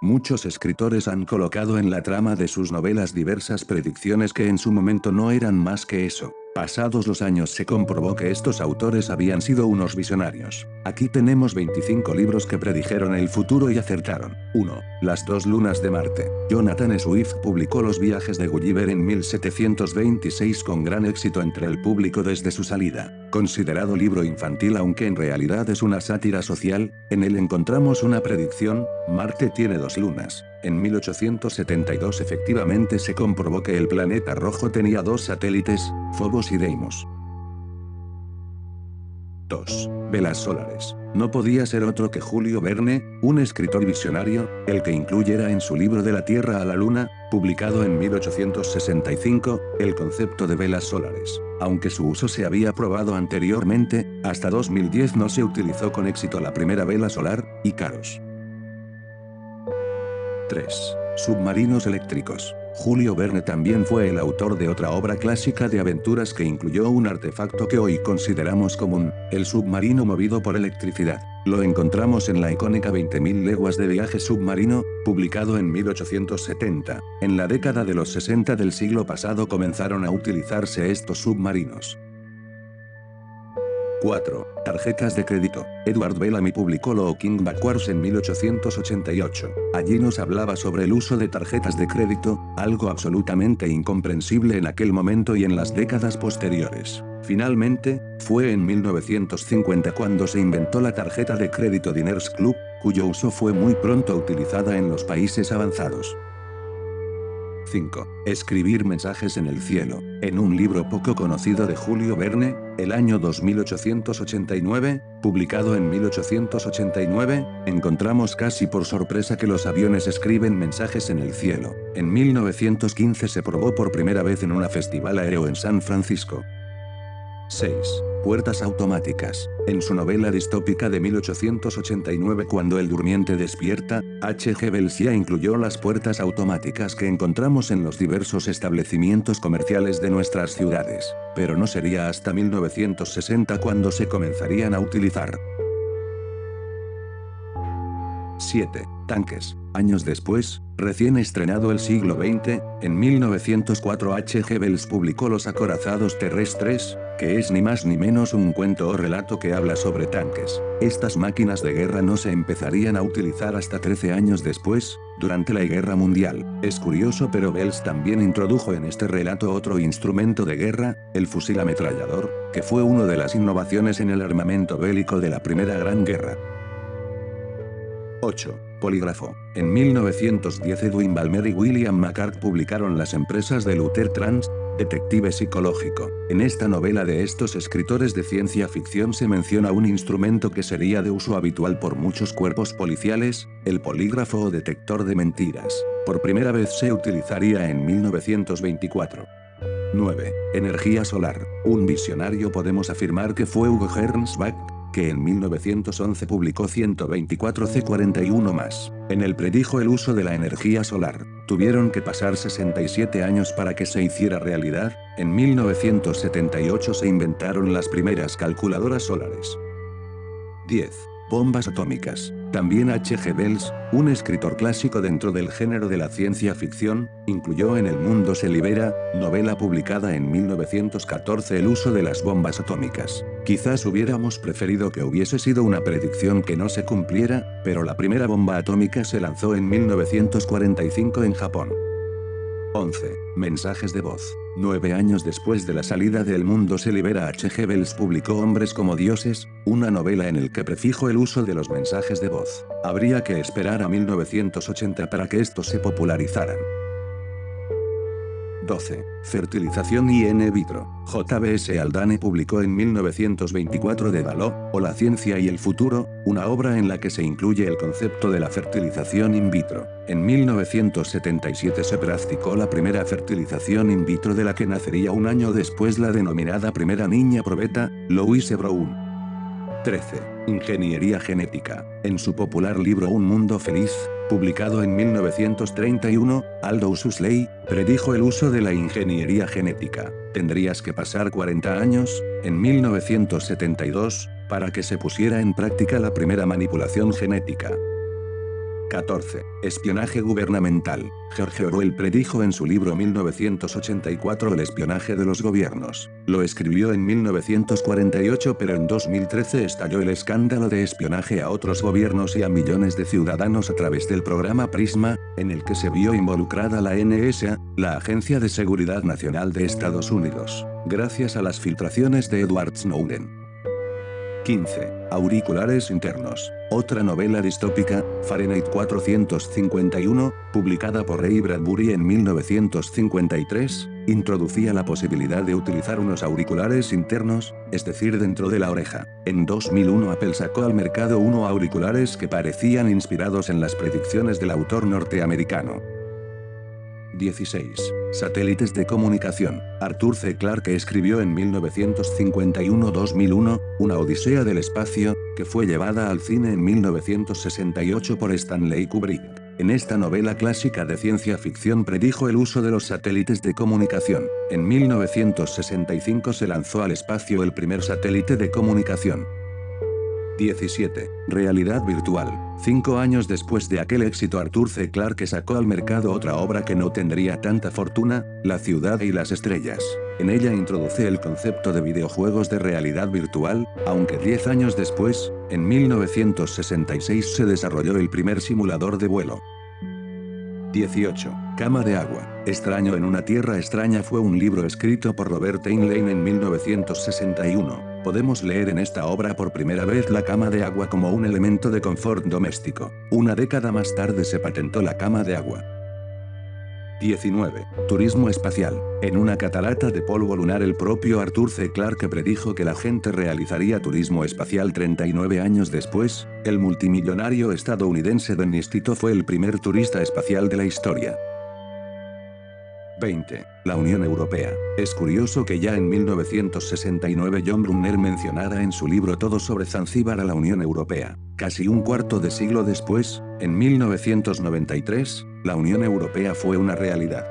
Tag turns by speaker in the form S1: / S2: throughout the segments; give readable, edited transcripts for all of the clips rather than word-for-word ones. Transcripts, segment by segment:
S1: Muchos escritores han colocado en la trama de sus novelas diversas predicciones que en su momento no eran más que eso. Pasados los años se comprobó que estos autores habían sido unos visionarios. Aquí tenemos 25 libros que predijeron el futuro y acertaron. 1. Las dos lunas de Marte. Jonathan Swift publicó Los viajes de Gulliver en 1726 con gran éxito entre el público desde su salida. Considerado libro infantil aunque en realidad es una sátira social, en él encontramos una predicción: Marte tiene dos lunas. En 1872 efectivamente se comprobó que el planeta rojo tenía dos satélites, Phobos y Deimos. 2. Velas solares. No podía ser otro que Julio Verne, un escritor visionario, el que incluyera en su libro De la Tierra a la Luna, publicado en 1865, el concepto de velas solares. Aunque su uso se había probado anteriormente, hasta 2010 no se utilizó con éxito la primera vela solar, Icaros. 3. Submarinos eléctricos. Julio Verne también fue el autor de otra obra clásica de aventuras que incluyó un artefacto que hoy consideramos común, el submarino movido por electricidad. Lo encontramos en la icónica 20.000 leguas de viaje submarino, publicado en 1870. En la década de los 60 del siglo pasado comenzaron a utilizarse estos submarinos. 4. Tarjetas de crédito. Edward Bellamy publicó Looking Backwards en 1888. Allí nos hablaba sobre el uso de tarjetas de crédito, algo absolutamente incomprensible en aquel momento y en las décadas posteriores. Finalmente, fue en 1950 cuando se inventó la tarjeta de crédito Diners Club, cuyo uso fue muy pronto utilizada en los países avanzados. 5. Escribir mensajes en el cielo. En un libro poco conocido de Julio Verne, El año 2889, publicado en 1889, encontramos casi por sorpresa que los aviones escriben mensajes en el cielo. En 1915 se probó por primera vez en un festival aéreo en San Francisco. 6. Puertas automáticas. En su novela distópica de 1889 Cuando el durmiente despierta, H.G. Wells ya incluyó las puertas automáticas que encontramos en los diversos establecimientos comerciales de nuestras ciudades, pero no sería hasta 1960 cuando se comenzarían a utilizar. 7. Tanques. Años después, recién estrenado el siglo XX, en 1904 H.G. Wells publicó Los acorazados terrestres, que es ni más ni menos un cuento o relato que habla sobre tanques. Estas máquinas de guerra no se empezarían a utilizar hasta 13 años después, durante la Guerra Mundial. Es curioso, pero Wells también introdujo en este relato otro instrumento de guerra, el fusil ametrallador, que fue una de las innovaciones en el armamento bélico de la Primera Gran Guerra. 8. Polígrafo. En 1910 Edwin Balmer y William McCart publicaron Las empresas de Luther Trans, detective psicológico. En esta novela de estos escritores de ciencia ficción se menciona un instrumento que sería de uso habitual por muchos cuerpos policiales, el polígrafo o detector de mentiras. Por primera vez se utilizaría en 1924. 9. Energía solar. Un visionario podemos afirmar que fue Hugo Gernsback, que en 1911 publicó 124C41 más. En él predijo el uso de la energía solar. Tuvieron que pasar 67 años para que se hiciera realidad. En 1978 se inventaron las primeras calculadoras solares. 10. Bombas atómicas. También H.G. Wells, un escritor clásico dentro del género de la ciencia ficción, incluyó en El mundo se libera, novela publicada en 1914, el uso de las bombas atómicas. Quizás hubiéramos preferido que hubiese sido una predicción que no se cumpliera, pero la primera bomba atómica se lanzó en 1945 en Japón. 11. Mensajes de voz. 9 años después de la salida de El mundo se libera, H.G. Wells publicó Hombres como dioses, una novela en el que prefijó el uso de los mensajes de voz. Habría que esperar a 1980 para que estos se popularizaran. 12. Fertilización in vitro. J.B.S. Haldane publicó en 1924 Dédalo, o la ciencia y el futuro, una obra en la que se incluye el concepto de la fertilización in vitro. En 1977 se practicó la primera fertilización in vitro, de la que nacería un año después la denominada primera niña probeta, Louise Brown. 13. Ingeniería genética. En su popular libro Un mundo feliz, publicado en 1931, Aldous Huxley predijo el uso de la ingeniería genética. Tendrías que pasar 40 años, en 1972, para que se pusiera en práctica la primera manipulación genética. 14. Espionaje gubernamental. George Orwell predijo en su libro 1984 el espionaje de los gobiernos. Lo escribió en 1948, pero en 2013 estalló el escándalo de espionaje a otros gobiernos y a millones de ciudadanos a través del programa Prisma, en el que se vio involucrada la NSA, la Agencia de Seguridad Nacional de Estados Unidos, gracias a las filtraciones de Edward Snowden. 15. Auriculares internos. Otra novela distópica, Fahrenheit 451, publicada por Ray Bradbury en 1953, introducía la posibilidad de utilizar unos auriculares internos, es decir, dentro de la oreja. En 2001 Apple sacó al mercado unos auriculares que parecían inspirados en las predicciones del autor norteamericano. 16. Satélites de comunicación. Arthur C. Clarke escribió en 1951-2001, Una odisea del espacio, que fue llevada al cine en 1968 por Stanley Kubrick. En esta novela clásica de ciencia ficción predijo el uso de los satélites de comunicación. En 1965 se lanzó al espacio el primer satélite de comunicación. 17. Realidad virtual. 5 años después de aquel éxito, Arthur C. Clarke sacó al mercado otra obra que no tendría tanta fortuna, La ciudad y las estrellas. En ella introduce el concepto de videojuegos de realidad virtual, aunque 10 años después, en 1966 se desarrolló el primer simulador de vuelo. 18. Cama de agua. Extraño en una tierra extraña fue un libro escrito por Robert Heinlein en 1961. Podemos leer en esta obra por primera vez la cama de agua como un elemento de confort doméstico. Una década más tarde se patentó la cama de agua. 19. Turismo espacial. En una catarata de polvo lunar el propio Arthur C. Clarke predijo que la gente realizaría turismo espacial 39 años después. El multimillonario estadounidense Dennis Tito fue el primer turista espacial de la historia. 20. La Unión Europea. Es curioso que ya en 1969 John Brunner mencionara en su libro Todo sobre Zanzíbar a la Unión Europea. Casi un cuarto de siglo después, en 1993, la Unión Europea fue una realidad.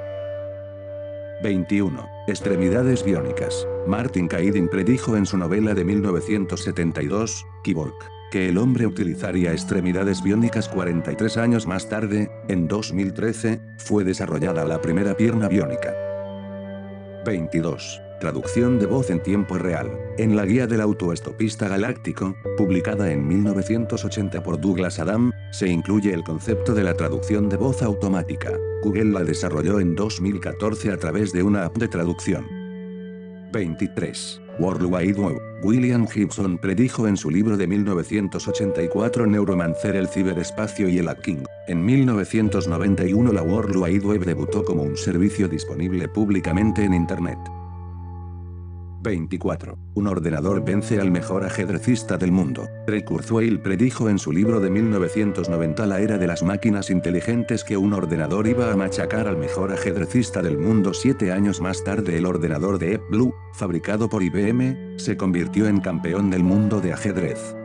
S1: 21. Extremidades biónicas. Martin Caidin predijo en su novela de 1972, Cyborg, que el hombre utilizaría extremidades biónicas 43 años más tarde. En 2013, fue desarrollada la primera pierna biónica. 22. Traducción de voz en tiempo real. En la guía del autoestopista galáctico, publicada en 1980 por Douglas Adam, se incluye el concepto de la traducción de voz automática. Google la desarrolló en 2014 a través de una app de traducción. 23. World Wide Web. William Gibson predijo en su libro de 1984 Neuromancer el ciberespacio y el hacking. En 1991 la World Wide Web debutó como un servicio disponible públicamente en Internet. 24. Un ordenador vence al mejor ajedrecista del mundo. Ray Kurzweil predijo en su libro de 1990 La era de las máquinas inteligentes que un ordenador iba a machacar al mejor ajedrecista del mundo. 7 años más tarde el ordenador de Deep Blue, fabricado por IBM, se convirtió en campeón del mundo de ajedrez.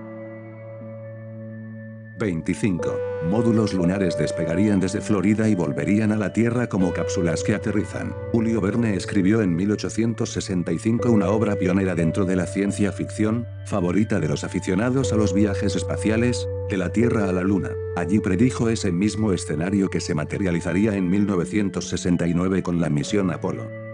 S1: 25. Módulos lunares despegarían desde Florida y volverían a la Tierra como cápsulas que aterrizan. Julio Verne escribió en 1865 una obra pionera dentro de la ciencia ficción, favorita de los aficionados a los viajes espaciales, De la Tierra a la Luna. Allí predijo ese mismo escenario que se materializaría en 1969 con la misión Apolo.